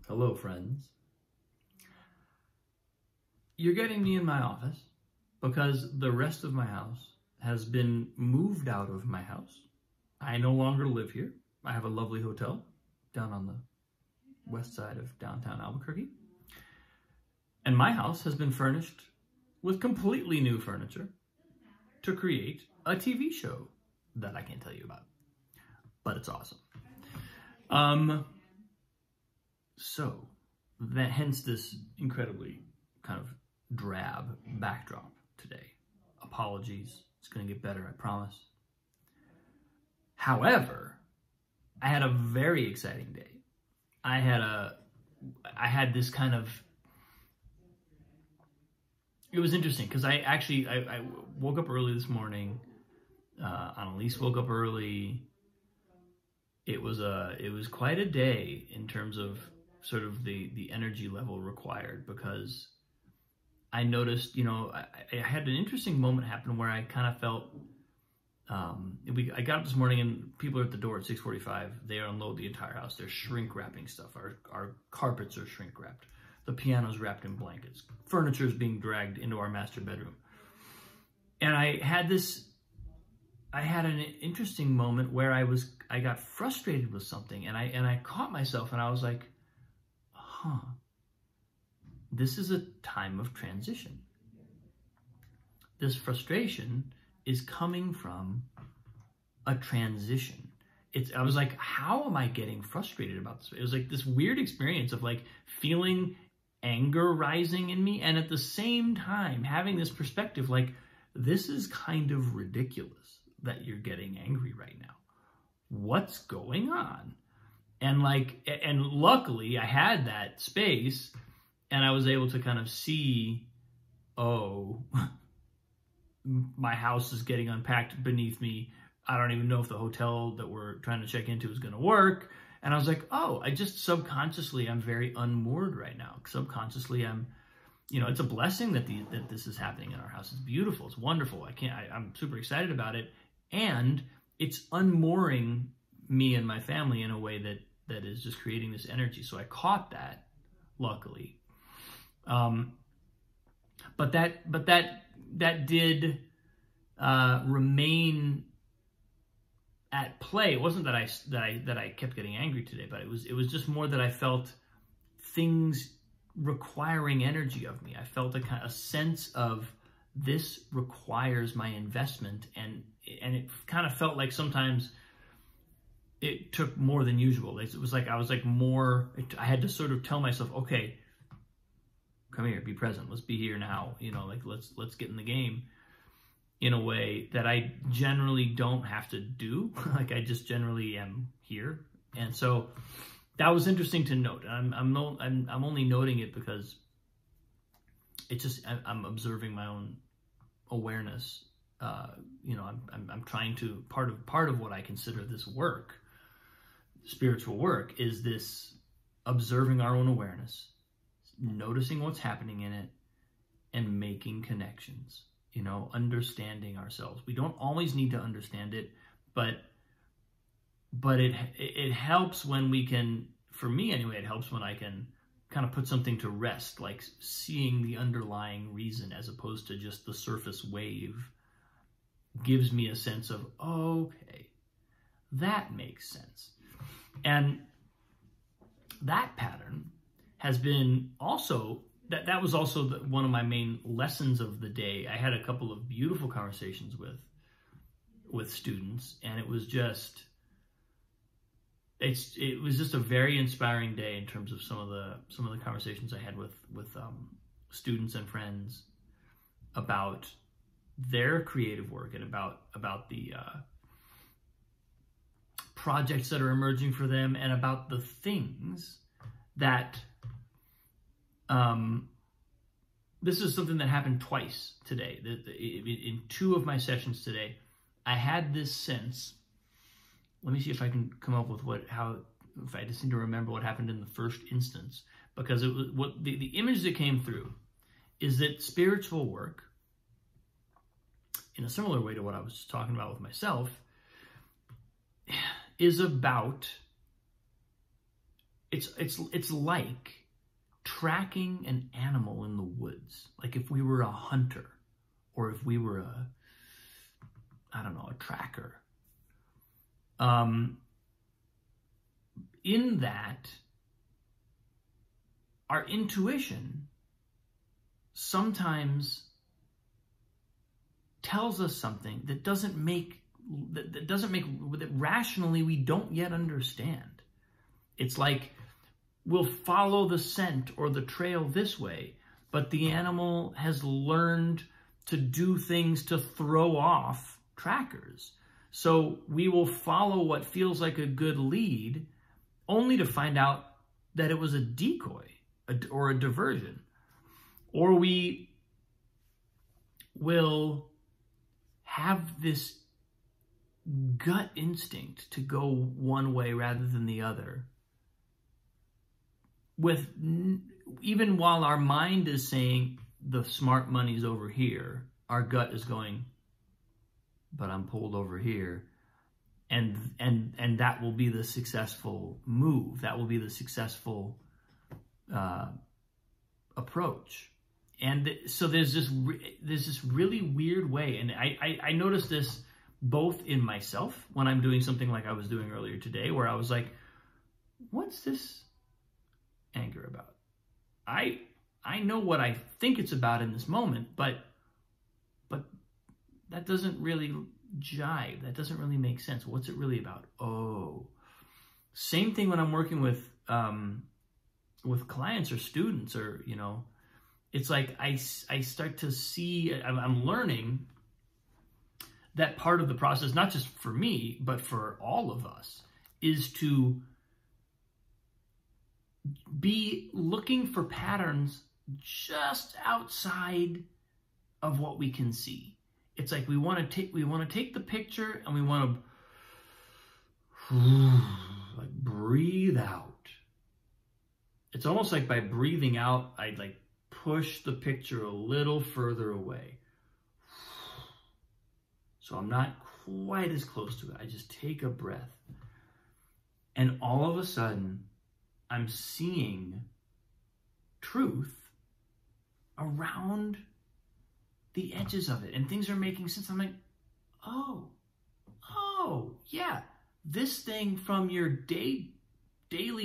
Hello, friends. You're getting me in my office because the rest of my house has been moved out of my house. I no longer live here. I have a lovely hotel down on the west side of downtown Albuquerque. And my house has been furnished with completely new furniture to create a TV show that I can't tell you about, but it's awesome. So that hence this incredibly kind of drab backdrop today. Apologies. It's going to get better, I promise. However, I had a very exciting day. I had this kind of, it was interesting because I woke up early this morning. Annalise woke up early. It was quite a day in terms of sort of the energy level required, because I noticed, I had an interesting moment happen where I kind of felt, I got up this morning and people are at the door at 6:45. They unload the entire house. They're shrink wrapping stuff. Our carpets are shrink wrapped. The piano's wrapped in blankets. Furniture is being dragged into our master bedroom. And I had an interesting moment where I got frustrated with something, and I caught myself and I was like, this is a time of transition. This frustration is coming from a transition. I was like, how am I getting frustrated about this? It was like this weird experience of like feeling anger rising in me, and at the same time having this perspective like, this is kind of ridiculous that you're getting angry right now. What's going on? And luckily I had that space and I was able to kind of see, oh, my house is getting unpacked beneath me. I don't even know if the hotel that we're trying to check into is going to work. And I was like, oh, I just subconsciously, I'm very unmoored right now. Subconsciously, it's a blessing that this is happening in our house. It's beautiful. It's wonderful. I'm super excited about it. And it's unmooring me and my family in a way that is just creating this energy. So I caught that, luckily. But that did remain at play. It wasn't that I kept getting angry today, but it was just more that I felt things requiring energy of me. I felt a sense of this requires my investment, and it kind of felt like sometimes it took more than usual. It was like I had to sort of tell myself, okay, come here, be present. Let's be here now. Let's get in the game in a way that I generally don't have to do. Like I just generally am here. And so that was interesting to note. I'm only noting it because it's just, I'm observing my own awareness. I'm trying to, part of what I consider this work, spiritual work, is this observing our own awareness, noticing what's happening in it, and making connections, understanding ourselves. We don't always need to understand it, but it helps when we can, for me anyway, it helps when I can kind of put something to rest, like seeing the underlying reason as opposed to just the surface wave gives me a sense of, okay, that makes sense. And that pattern has been also, that was also one of my main lessons of the day. I had a couple of beautiful conversations with students, and it was just a very inspiring day in terms of some of the conversations I had with students and friends about their creative work and about the projects that are emerging for them, and about the things that this is something that happened twice today. In two of my sessions today, I had this sense. Let me see if I can come up with if I just need to remember what happened in the first instance, because it was the image that came through is that spiritual work, in a similar way to what I was talking about with myself, is about it's like tracking an animal in the woods. Like if we were a hunter, or if we were I don't know, a tracker. In that, our intuition sometimes tells us something that rationally we don't yet understand. It's like we'll follow the scent or the trail this way, but the animal has learned to do things to throw off trackers. So we will follow what feels like a good lead, only to find out that it was a decoy or a diversion. Or we will have this gut instinct to go one way rather than the other. Even while our mind is saying the smart money's over here, our gut is going, but I'm pulled over here. And that will be the successful move. That will be the successful approach. And so there's this really weird way. And I noticed this both in myself when I'm doing something like I was doing earlier today, where I was like, what's this anger about? I know what I think it's about in this moment, but that doesn't really jive. That doesn't really make sense. What's it really about? Oh, same thing when I'm working with clients or students, or, you know, it's like I start to see, I'm learning that part of the process, not just for me, but for all of us, is to be looking for patterns just outside of what we can see. It's like we want to take the picture and we want to like breathe out. It's almost like by breathing out, I'd like push the picture a little further away. So I'm not quite as close to it. I just take a breath. And all of a sudden, I'm seeing truth around the edges of it. And things are making sense. I'm like, oh, yeah. This thing from your daily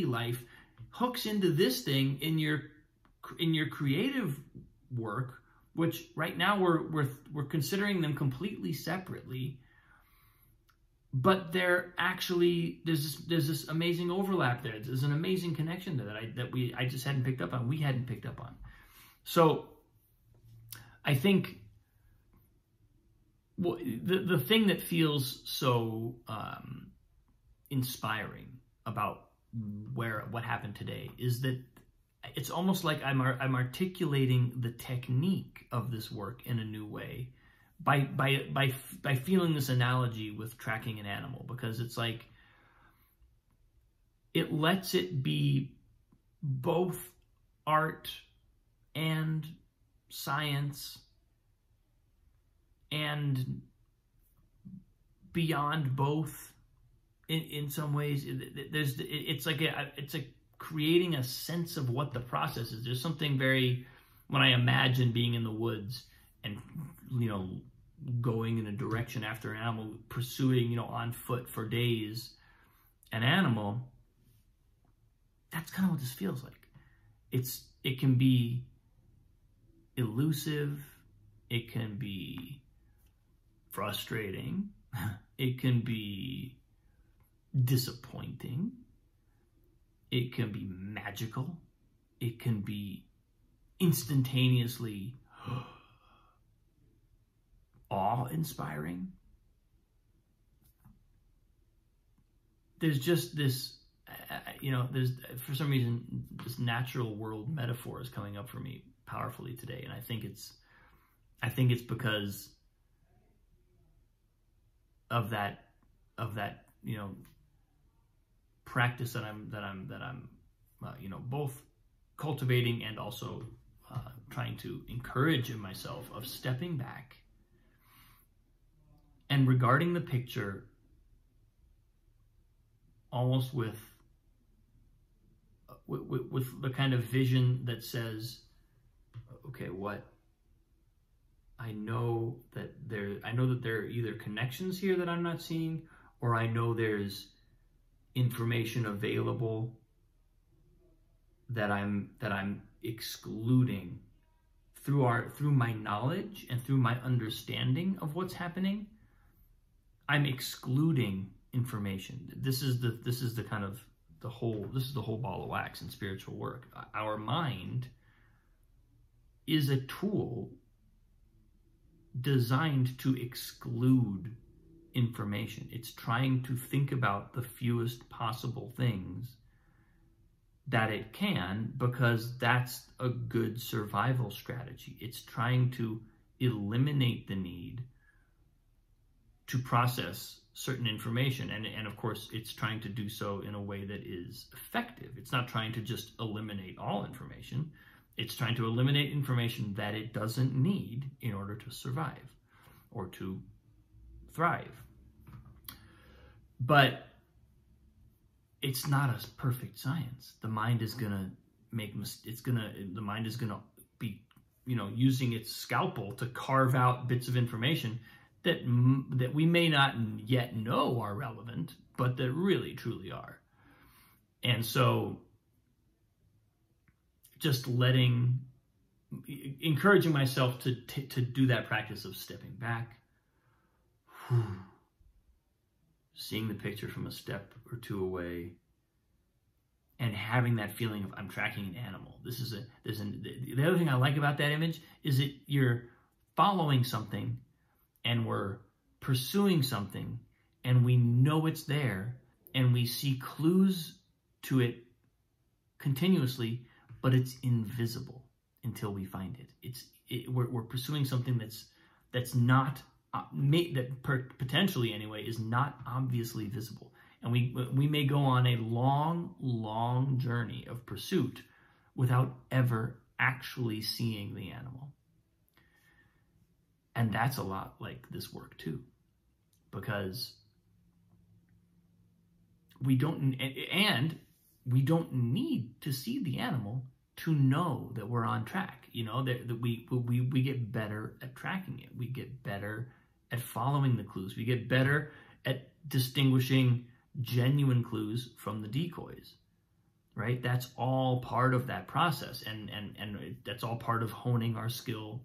life hooks into this thing in your creative work, which right now we're considering them completely separately, but they're actually there's this amazing overlap there. There's an amazing connection there that I just hadn't picked up on. We hadn't picked up on. So I think the thing that feels so inspiring about what happened today is that it's almost like I'm articulating the technique of this work in a new way by feeling this analogy with tracking an animal, because it's like it lets it be both art and science and beyond both in some ways. It's like creating a sense of what the process is. There's something very, when I imagine being in the woods and, you know, going in a direction after an animal, pursuing, you know, on foot for days, an animal, that's kind of what this feels like. It can be elusive, it can be frustrating, it can be disappointing, it can be magical, it can be instantaneously awe-inspiring. There's just this, you know, there's, for some reason, this natural world metaphor is coming up for me powerfully today, and I think it's because of that, you know, practice that I'm you know, both cultivating and also trying to encourage in myself, of stepping back and regarding the picture almost with with the kind of vision that says, okay, what I know that there are either connections here that I'm not seeing, or I know there's information available that I'm excluding through my knowledge and through my understanding of what's happening. I'm excluding information. This is the whole ball of wax in spiritual work. Our mind is a tool designed to exclude information. It's trying to think about the fewest possible things that it can, because that's a good survival strategy. It's trying to eliminate the need to process certain information. And of course, it's trying to do so in a way that is effective. It's not trying to just eliminate all information. It's trying to eliminate information that it doesn't need in order to survive or to thrive. But it's not a perfect science. The mind is gonna make mistakes. The mind is gonna be, using its scalpel to carve out bits of information that we may not yet know are relevant, but that really truly are. And so, just encouraging myself to do that practice of stepping back, seeing the picture from a step or two away, and having that feeling of I'm tracking an animal. The other thing I like about that image is that you're following something, and we're pursuing something, and we know it's there, and we see clues to it continuously, but it's invisible until we find it. We're pursuing something that's not potentially anyway is not obviously visible, and we may go on a long journey of pursuit without ever actually seeing the animal. And that's a lot like this work too, because we don't need to see the animal to know that we're on track. That we get better at tracking it. We get better at following the clues. We get better at distinguishing genuine clues from the decoys, right? That's all part of that process, and that's all part of honing our skill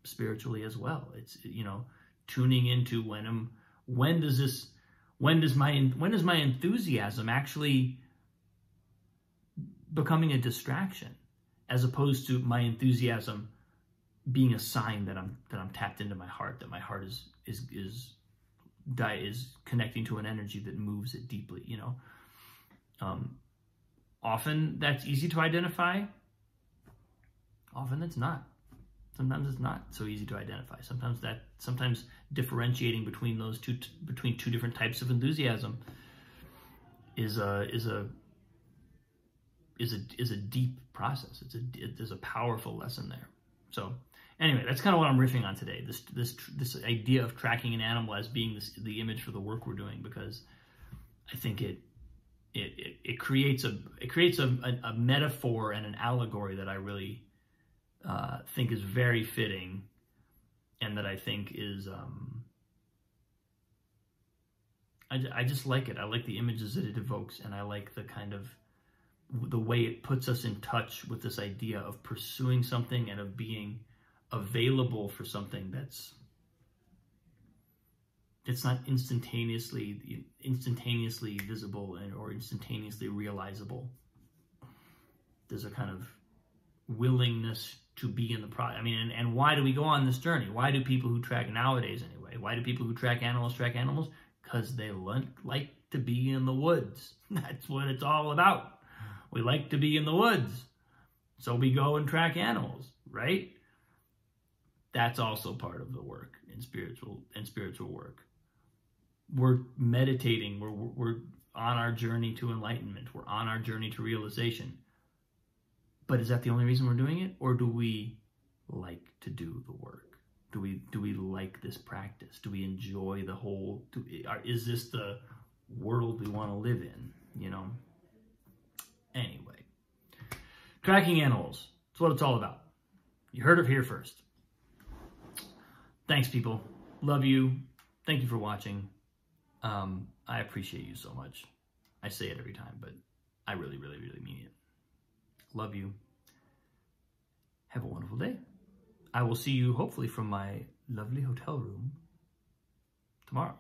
spiritually as well. It's tuning into when does my enthusiasm actually becoming a distraction, as opposed to my enthusiasm being a sign that I'm tapped into my heart, that my heart is connecting to an energy that moves it deeply. Often that's easy to identify. Often it's not. Sometimes it's not so easy to identify. Sometimes differentiating between between two different types of enthusiasm is a deep process. There's a powerful lesson there. So anyway, that's kind of what I'm riffing on today. This idea of tracking an animal as being the image for the work we're doing, because I think it creates a metaphor and an allegory that I really think is very fitting, and that I think is I just like it. I like the images that it evokes, and I like the way it puts us in touch with this idea of pursuing something and of being available for something that's not instantaneously visible or instantaneously realizable. There's a kind of willingness to be in the process. I mean, and why do we go on this journey? Why do people who track nowadays anyway? Why do people who track animals track animals? Because they like to be in the woods. That's what it's all about. We like to be in the woods, so we go and track animals, right? That's also part of the work in spiritual work. We're meditating. We're on our journey to enlightenment. We're on our journey to realization. But is that the only reason we're doing it, or do we like to do the work? Do we like this practice? Do we enjoy the whole? Is this the world we want to live in? Anyway, Tracking animals. That's what it's all about. You heard it here first. Thanks, people. Love you. Thank you for watching. I appreciate you so much. I say it every time, but I really, really, really mean it. Love you. Have a wonderful day. I will see you hopefully from my lovely hotel room tomorrow.